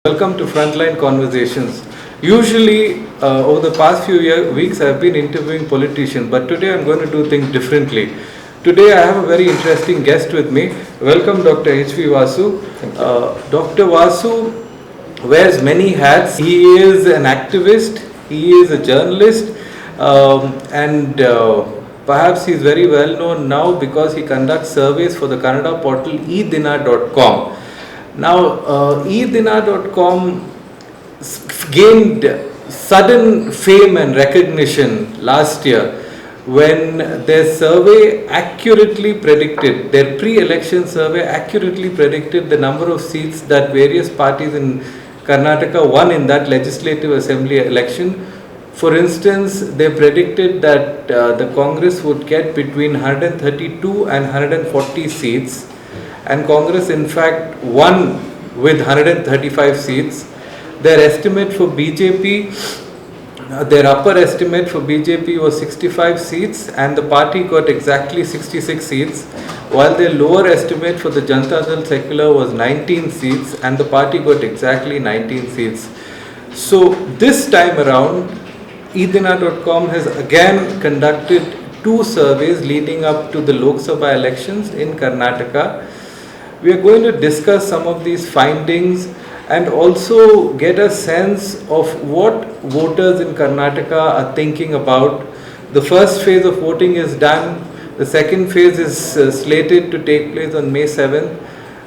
Welcome to Frontline Conversations. Usually, over the past few weeks, I've been interviewing politicians, but today I'm going to do things differently. Today, I have a very interesting guest with me. Welcome, Dr. H.V. Vasu. Dr. Vasu wears many hats. He is an activist, he is a journalist, and perhaps he's very well known now because he conducts surveys for the Kannada portal Eedina.com. Now, Eedina.com gained sudden fame and recognition last year when their survey accurately predicted, their pre-election survey accurately predicted the number of seats that various parties in Karnataka won in that legislative assembly election. For instance, they predicted that the Congress would get between 132 and 140 seats. And Congress in fact won with 135 seats. Their estimate for BJP, their upper estimate for BJP was 65 seats and the party got exactly 66 seats, while their lower estimate for the Janata Dal Secular was 19 seats and the party got exactly 19 seats. So this time around, Eedina.com has again conducted two surveys leading up to the Lok Sabha elections in Karnataka. We are going to discuss some of these findings and also get a sense of what voters in Karnataka are thinking about. The first phase of voting is done. The second phase is slated to take place on May 7th.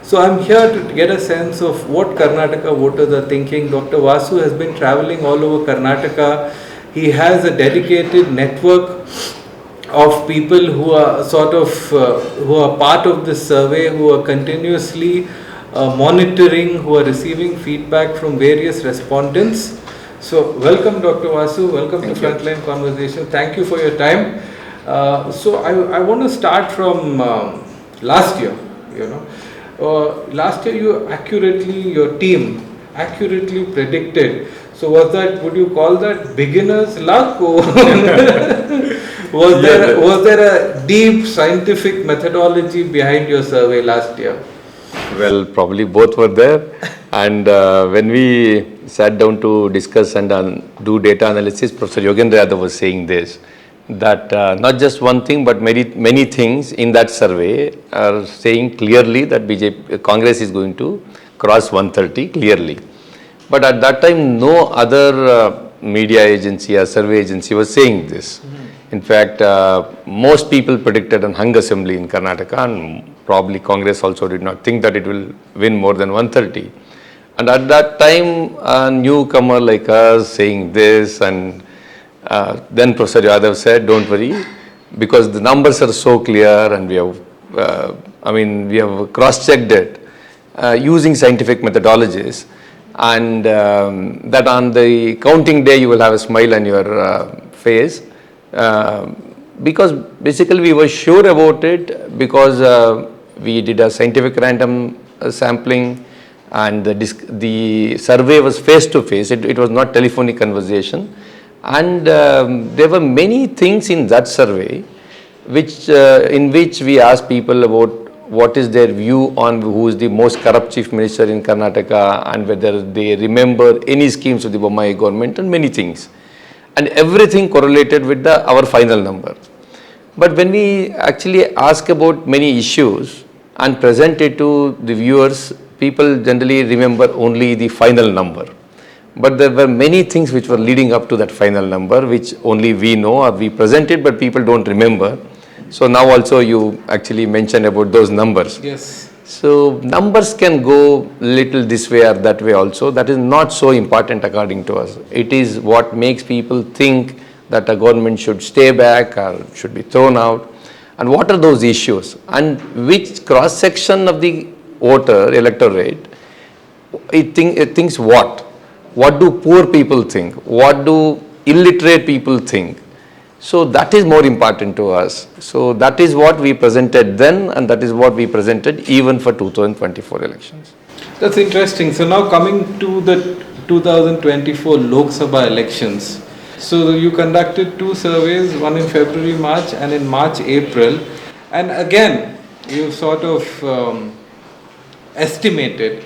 So I'm here to get a sense of what Karnataka voters are thinking. Dr. Vasu has been traveling all over Karnataka. He has a dedicated network of people who are who are part of this survey, who are continuously monitoring, who are receiving feedback from various respondents. So welcome Dr. Vasu, welcome to Frontline Conversation. Thank you for your time. So I want to start from last year. Last year your team accurately predicted. So would you call that beginner's luck, or was there a deep scientific methodology behind your survey last year? Well, probably both were there. And when we sat down to discuss and do data analysis, Professor Yogendra Yadav was saying this, that not just one thing, but many things in that survey are saying clearly that Congress is going to cross 130 clearly. But at that time, no other media agency or survey agency was saying this. In fact, most people predicted an hung assembly in Karnataka, and probably Congress also did not think that it will win more than 130. And at that time, a newcomer like us saying this, and then Professor Yadav said, don't worry, because the numbers are so clear and we have cross-checked it using scientific methodologies. And that on the counting day you will have a smile on your face, because basically we were sure about it because we did a scientific random sampling, and the survey was face to face. It was not telephonic conversation, and there were many things in that survey in which we asked people about what is their view on who is the most corrupt chief minister in Karnataka, and whether they remember any schemes of the Bommai government, and many things. And everything correlated with our final number. But when we actually ask about many issues and present it to the viewers, people generally remember only the final number. But there were many things which were leading up to that final number, which only we know or we presented, but people don't remember. So now also you actually mentioned about those numbers. Yes. So numbers can go little this way or that way also. That is not so important according to us. It is what makes people think that a government should stay back or should be thrown out. And what are those issues? And which cross-section of the electorate, it thinks what? What do poor people think? What do illiterate people think? So that is more important to us. So that is what we presented then, and that is what we presented even for 2024 elections. That's interesting. So now coming to the 2024 Lok Sabha elections. So you conducted two surveys, one in February, March, and in March, April. And again, you sort of estimated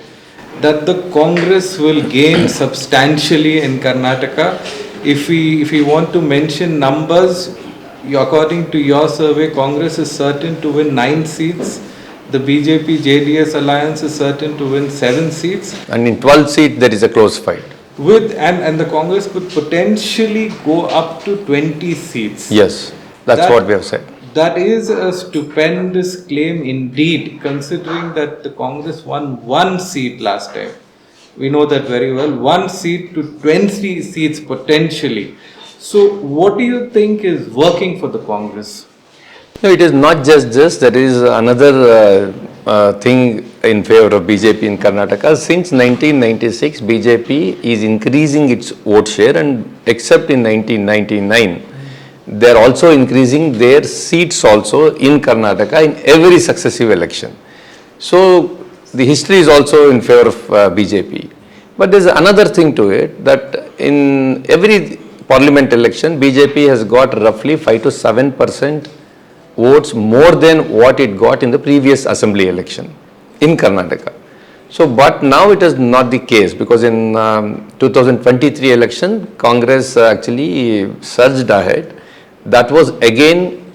that the Congress will gain substantially in Karnataka. If we want to mention numbers, according to your survey, Congress is certain to win 9 seats. The BJPJDS Alliance is certain to win 7 seats. And in 12 seats, there is a close fight. And the Congress could potentially go up to 20 seats. Yes, that's what we have said. That is a stupendous claim indeed, considering that the Congress won 1 seat last time. We know that very well. 1 seat to 20 seats potentially. So, what do you think is working for the Congress? No, it is not just this. There is another thing in favor of BJP in Karnataka. Since 1996, BJP is increasing its vote share, and except in 1999, they are also increasing their seats also in Karnataka in every successive election. So the history is also in favor of BJP. But there is another thing to it, that in every parliament election, BJP has got roughly 5 to 7% votes more than what it got in the previous assembly election in Karnataka. So, but now it is not the case, because in 2023 election, Congress actually surged ahead. That was again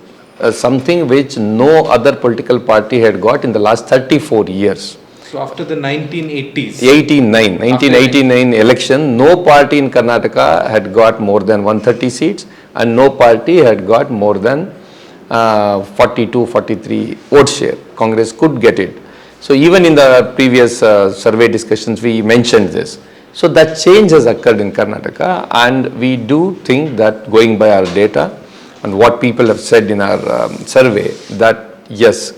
something which no other political party had got in the last 34 years. So after the 1980s? 1989 election, no party in Karnataka had got more than 130 seats, and no party had got more than 42, 43 vote share. Congress could get it. So even in the previous survey discussions, we mentioned this. So that change has occurred in Karnataka, and we do think that, going by our data and what people have said in our survey, that yes,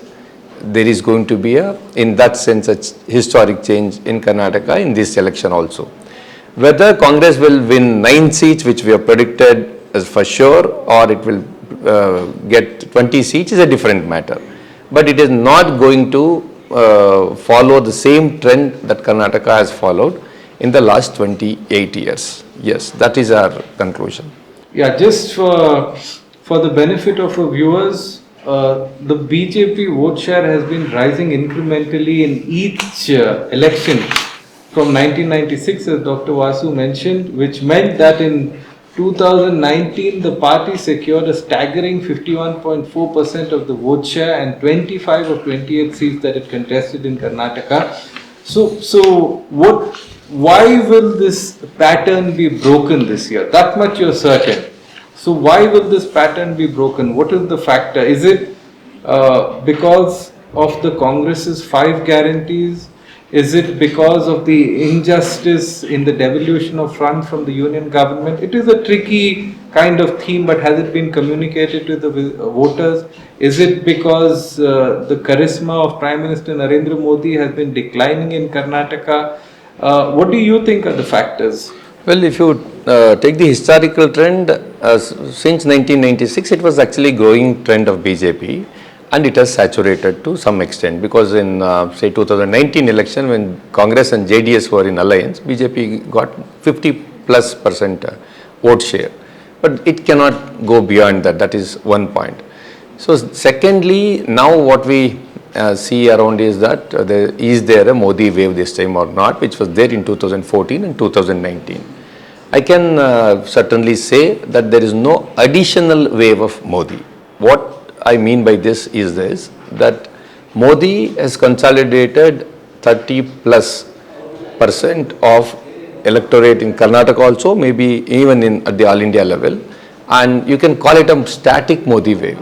there is going to be in that sense, a historic change in Karnataka in this election also. Whether Congress will win 9 seats, which we have predicted as for sure, or it will get 20 seats, is a different matter. But it is not going to follow the same trend that Karnataka has followed in the last 28 years. Yes, that is our conclusion. Yeah, just for the benefit of our viewers, the BJP vote share has been rising incrementally in each election from 1996, as Dr. Vasu mentioned, which meant that in 2019 the party secured a staggering 51.4% of the vote share and 25 of 28 seats that it contested in Karnataka. So why will this pattern be broken this year? That much you're certain. So why will this pattern be broken? What is the factor? Is it because of the Congress's 5 guarantees? Is it because of the injustice in the devolution of funds from the union government? It is a tricky kind of theme, but has it been communicated to the voters? Is it because the charisma of Prime Minister Narendra Modi has been declining in Karnataka? What do you think are the factors? Well, if you take the historical trend, since 1996, it was actually growing trend of BJP, and it has saturated to some extent, because in say 2019 election, when Congress and JDS were in alliance, BJP got 50+% vote share, but it cannot go beyond that. That is one point. So secondly, now what we see around is that is there a Modi wave this time or not, which was there in 2014 and 2019. I can certainly say that there is no additional wave of Modi. What I mean by this is this, that Modi has consolidated 30+% of electorate in Karnataka also, maybe even at the All India level, and you can call it a static Modi wave.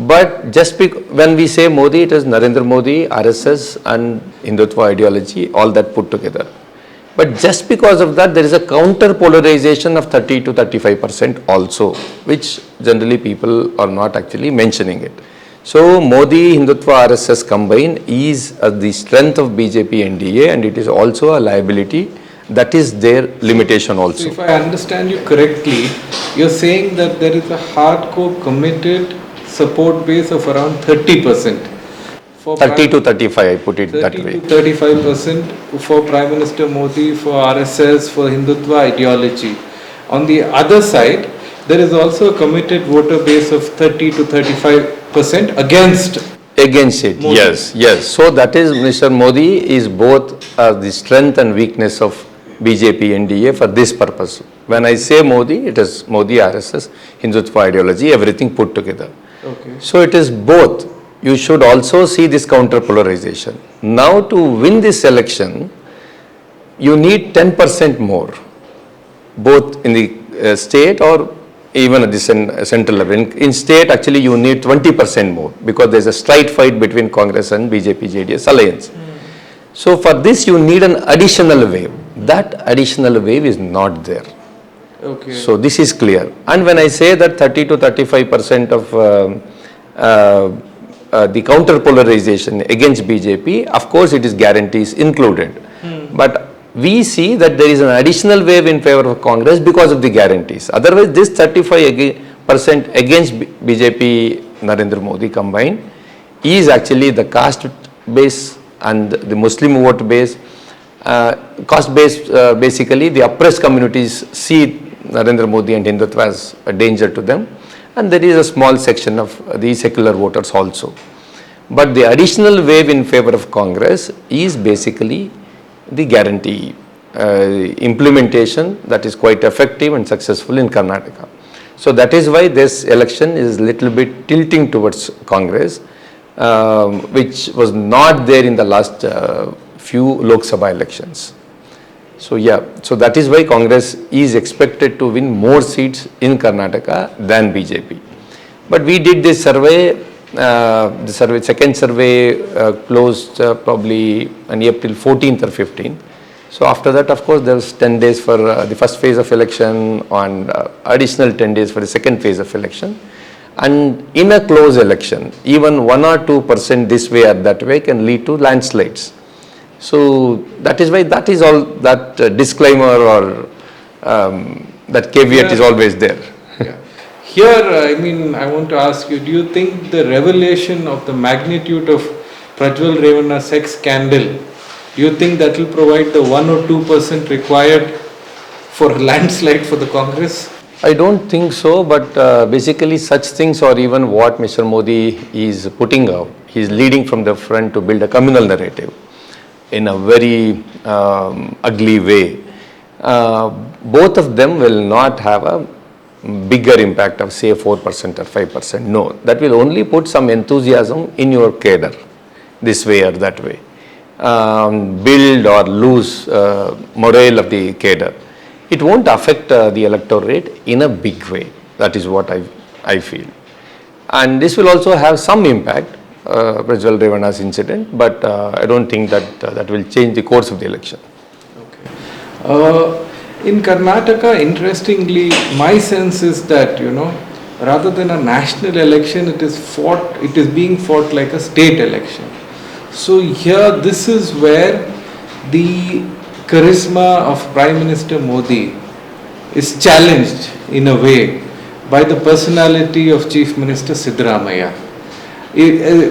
But just when we say Modi, it is Narendra Modi, RSS and Hindutva ideology, all that put together. But just because of that, there is a counter polarization of 30 to 35% also, which generally people are not actually mentioning it. So Modi, Hindutva, RSS combined is the strength of BJP NDA, and it is also a liability. That is their limitation also. So if I understand you correctly, you're saying that there is a hardcore committed support base of around 30%. 30 to 35, I put it that way. 30 to 35% for Prime Minister Modi, for RSS, for Hindutva ideology. On the other side, there is also a committed voter base of 30 to 35% against Against it, Modi. yes. So that is, Mr. Modi is both the strength and weakness of BJP NDA for this purpose. When I say Modi, it is Modi RSS, Hindutva ideology, everything put together. Okay. So it is both. You should also see this counter polarization. Now to win this election, you need 10% more, both in the state or even at the central level. In state, actually, you need 20% more because there is a straight fight between Congress and BJPJDS Alliance. So for this, you need an additional wave. That additional wave is not there. Okay. So this is clear. And when I say that 30 to 35% of the counter polarization against BJP, of course, it is guarantees included. But we see that there is an additional wave in favor of Congress because of the guarantees. Otherwise, this 35% against BJP, Narendra Modi combined, is actually the caste base and the Muslim vote base. Caste base, basically, the oppressed communities see Narendra Modi and Hindutva as a danger to them. And there is a small section of the secular voters also. But the additional wave in favor of Congress is basically the guarantee implementation that is quite effective and successful in Karnataka. So that is why this election is little bit tilting towards Congress, which was not there in the last few Lok Sabha elections. So so that is why Congress is expected to win more seats in Karnataka than BJP. But we did this survey. Second survey closed probably on April 14th or 15th. So after that, of course, there was 10 days for the first phase of election and additional 10 days for the second phase of election. And in a close election, even 1 or 2% this way or that way can lead to landslides. So that is why that is all that disclaimer or that caveat is always there. Yeah. Here, I want to ask you, do you think the revelation of the magnitude of Prajwal Revanna's sex scandal, do you think that will provide the 1 or 2% required for a landslide for the Congress? I don't think so, but basically such things or even what Mr. Modi is putting out, he is leading from the front to build a communal narrative in a very ugly way. Both of them will not have a bigger impact of say 4% or 5%. No, that will only put some enthusiasm in your cadre, this way or that way. Build or lose morale of the cadre. It won't affect the electorate in a big way. That is what I feel. And this will also have some impact, Prajwal Revanna's incident, but I don't think that that will change the course of the election. Okay. In Karnataka, interestingly, my sense is that, rather than a national election, it is being fought like a state election. So here, this is where the charisma of Prime Minister Modi is challenged in a way by the personality of Chief Minister Siddaramaiah.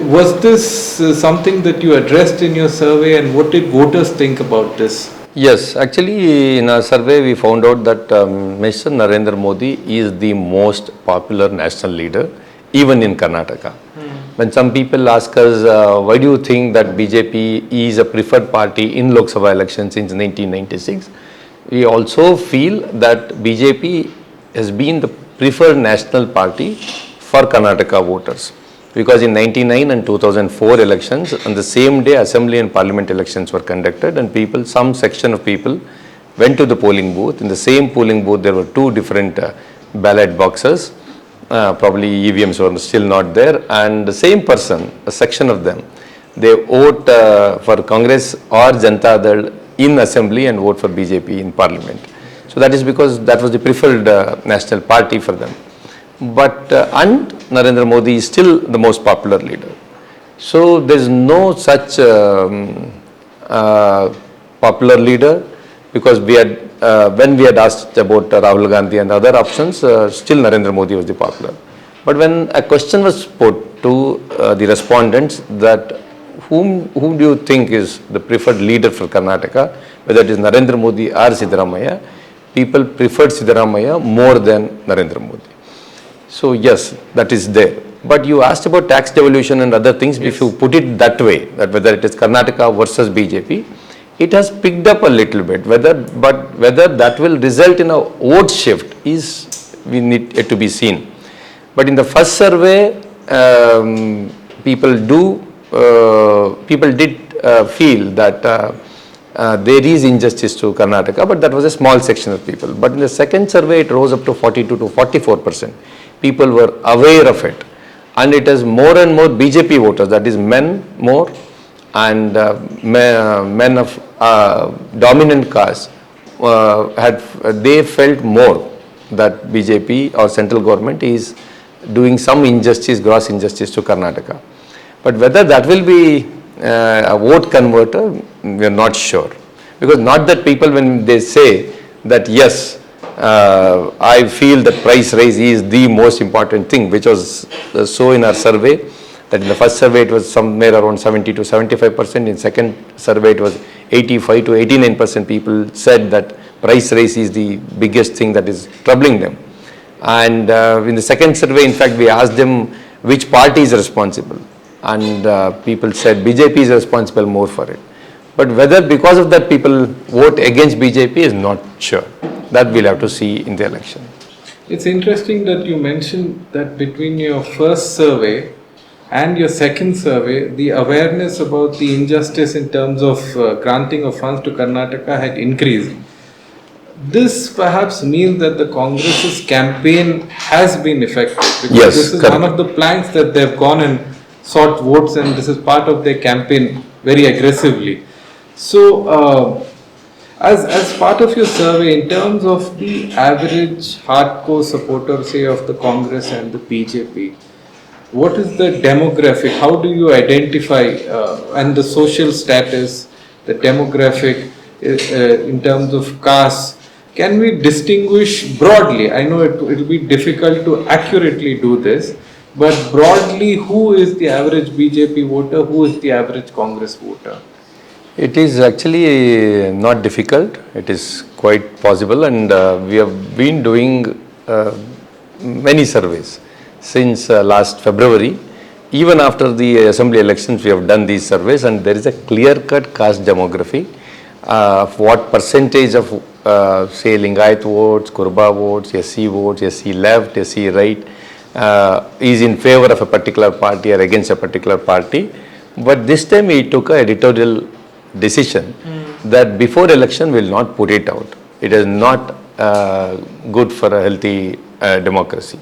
Was this something that you addressed in your survey, and what did voters think about this? Yes, actually in our survey we found out that Mr. Narendra Modi is the most popular national leader even in Karnataka. When some people ask us, why do you think that BJP is a preferred party in Lok Sabha elections since 1996, we also feel that BJP has been the preferred national party for Karnataka voters. Because in 1999 and 2004 elections, on the same day Assembly and Parliament elections were conducted, and some section of people went to the polling booth. In the same polling booth there were two different ballot boxes, probably EVMs were still not there, and the same person, a section of them, they vote for Congress or Janata Dal in Assembly and vote for BJP in Parliament. So that is because that was the preferred national party for them. But and Narendra Modi is still the most popular leader. So there is no such popular leader, because we had when we had asked about Rahul Gandhi and other options, still Narendra Modi was the popular. But when a question was put to the respondents that whom do you think is the preferred leader for Karnataka, whether it is Narendra Modi or Siddaramaiah, people preferred Siddaramaiah more than Narendra Modi. So yes, that is there. But you asked about tax devolution and other things. If you put it that way, that whether it is Karnataka versus BJP, it has picked up a little bit. But whether that will result in a vote shift is we need it to be seen. But in the first survey, people did feel that there is injustice to Karnataka, but that was a small section of people. But in the second survey, it rose up to 42 to 44%. People were aware of it. And it is more and more BJP voters, that is men more, and men of dominant caste, they felt more that BJP or central government is doing some injustice, gross injustice to Karnataka. But whether that will be a vote converter, we are not sure. Because not that people, when they say that yes, I feel that price rise is the most important thing, which was so in our survey, that in the first survey it was somewhere around 70 to 75%, in second survey it was 85 to 89% people said that price rise is the biggest thing that is troubling them. And in the second survey, in fact, we asked them which party is responsible, and people said BJP is responsible more for it. But whether because of that people vote against BJP is not sure. That we'll have to see in the election. It's interesting that you mentioned that between your first survey and your second survey, the awareness about the injustice in terms of granting of funds to Karnataka had increased. This perhaps means that the Congress's campaign has been effective, because yes, this is correct. one of the planks that they've gone and sought votes, and this is part of their campaign very aggressively. So, as part of your survey, in terms of the average hardcore supporter, say, of the Congress and the BJP, what is the demographic? How do you identify and the social status, the demographic in terms of caste? Can we distinguish broadly? I know it will be difficult to accurately do this, but broadly, who is the average BJP voter? Who is the average Congress voter? It is actually not difficult. It is quite possible, and we have been doing many surveys since last February. Even after the assembly elections, we have done these surveys, and there is a clear-cut caste demography of what percentage of say Lingayat votes, Kurba votes, SC votes, SC left, SC right is in favor of a particular party or against a particular party. But this time we took an editorial decision that before election we will not put it out. It is not good for a healthy democracy.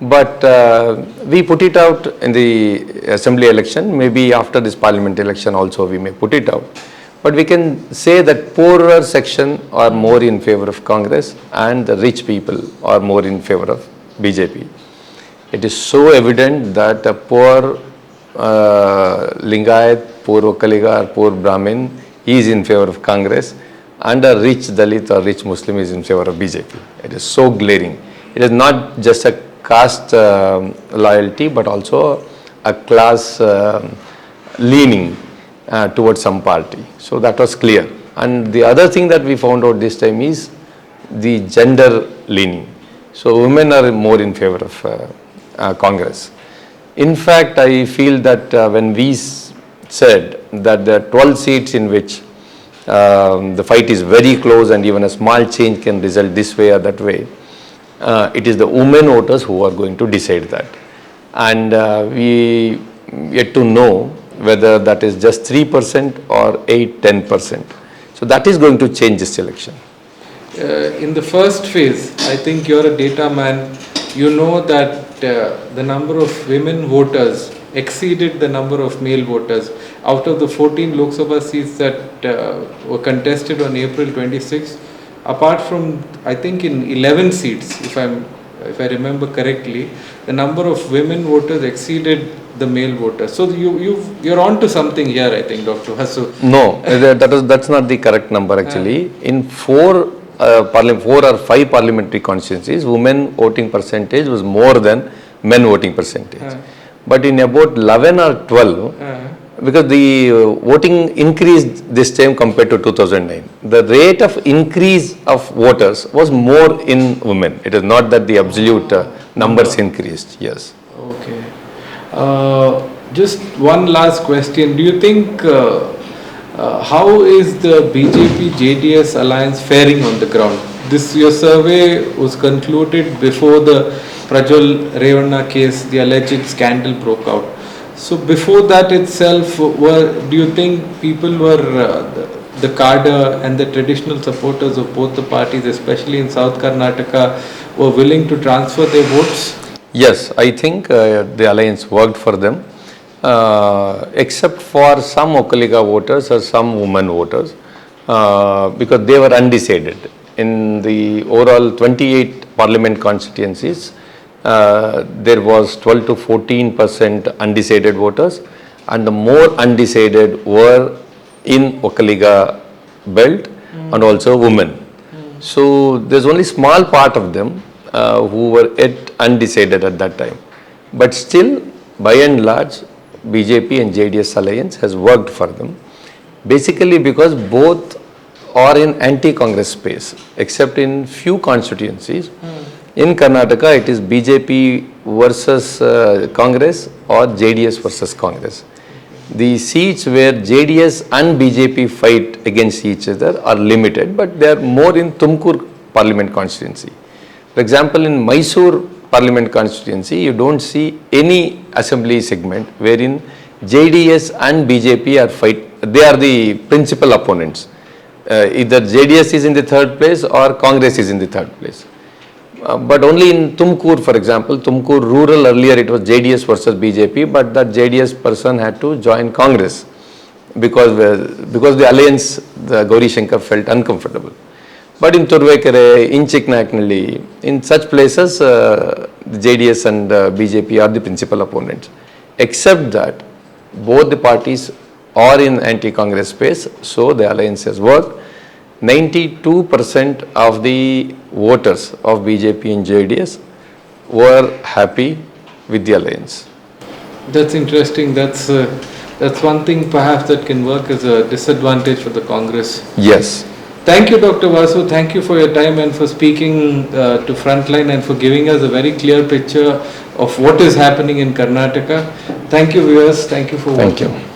But we put it out in the assembly election. Maybe after this parliament election also we may put it out. But we can say that poorer section are more in favor of Congress and the rich people are more in favor of BJP. It is so evident that a poor Lingayat, poor Okkaliga or poor Brahmin is in favor of Congress, and a rich Dalit or rich Muslim is in favor of BJP. It is so glaring. It is not just a caste loyalty, but also a class leaning towards some party. So that was clear. And the other thing that we found out this time is the gender leaning. So women are more in favor of Congress. In fact, I feel that when we said that there are 12 seats in which the fight is very close and even a small change can result this way or that way, it is the women voters who are going to decide that. And we yet to know whether that is just 3% or 8-10%. So that is going to change this election. In the first phase, I think you're a data man, you know that the number of women voters exceeded the number of male voters. Out of the 14 Lok Sabha seats that were contested on April 26, apart from, I think, in 11 seats, if I remember correctly, the number of women voters exceeded the male voters. So you're on to something here, I think, Dr. Vasu. No, that's not the correct number actually. In four or five parliamentary constituencies, women voting percentage was more than men voting percentage. But in about 11 or 12, because the voting increased this time compared to 2009, the rate of increase of voters was more in women. It is not that the absolute numbers increased. Yes. Okay. Just one last question. Do you think how is the BJP-JDS Alliance faring on the ground? This your survey was concluded before the Prajwal Revanna case, the alleged scandal broke out. So before that itself, do you think people were the cadre and the traditional supporters of both the parties, especially in South Karnataka, were willing to transfer their votes? Yes, I think the alliance worked for them, except for some Okaliga voters or some women voters, because they were undecided. In the overall 28 parliament constituencies, there was 12 to 14% undecided voters, and the more undecided were in Okaliga belt and also women. So there's only small part of them who were yet undecided at that time. But still, by and large, BJP and JDS Alliance has worked for them. Basically because both are in anti-Congress space, except in few constituencies. In Karnataka, it is BJP versus Congress or JDS versus Congress. The seats where JDS and BJP fight against each other are limited, but they are more in Tumkur parliament constituency. For example, in Mysore parliament constituency, you don't see any assembly segment wherein JDS and BJP are they are the principal opponents. Either JDS is in the third place or Congress is in the third place. But only in Tumkur, for example, Tumkur rural, earlier it was JDS versus BJP, but that JDS person had to join Congress because the alliance, the Gauri Shankar felt uncomfortable. But in Turvekere, in Chiknaknalli, in such places, the JDS and BJP are the principal opponents. Except that both the parties are in anti-Congress space, so the alliance has worked. 92% of the voters of BJP and JDS were happy with the alliance. That's interesting. That's one thing perhaps that can work as a disadvantage for the Congress. Yes. Thank you, Dr. Vasu. Thank you for your time and for speaking to Frontline and for giving us a very clear picture of what is happening in Karnataka. Thank you, viewers. Thank you for watching. Thank you.